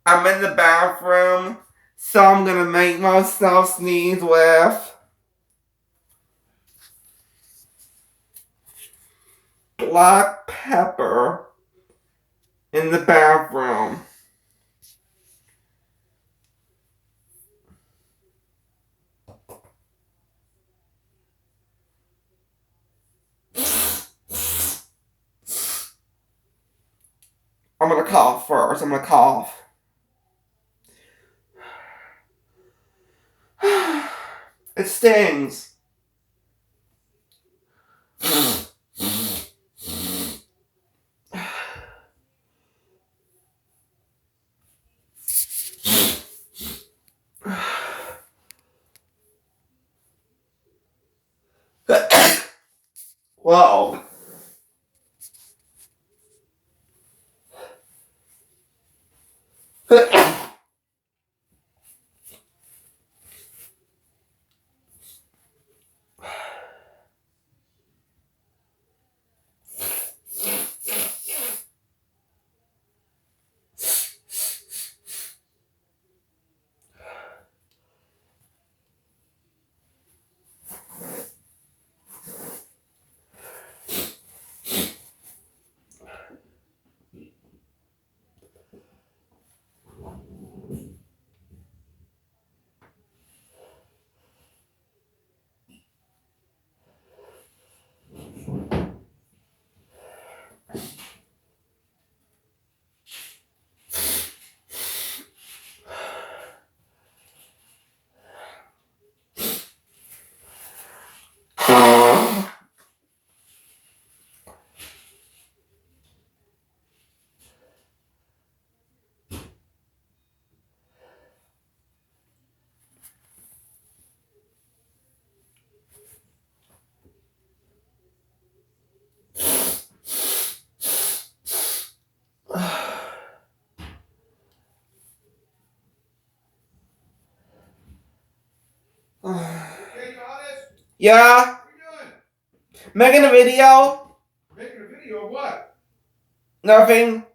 I'm in the bathroom, so I'm gonna make myself sneeze with black pepper in the bathroom. I'm gonna cough first. I'm gonna cough. It stings. Whoa. Hey, honest? Yeah? What are you doing? Making a video? Making a video of what? Nothing.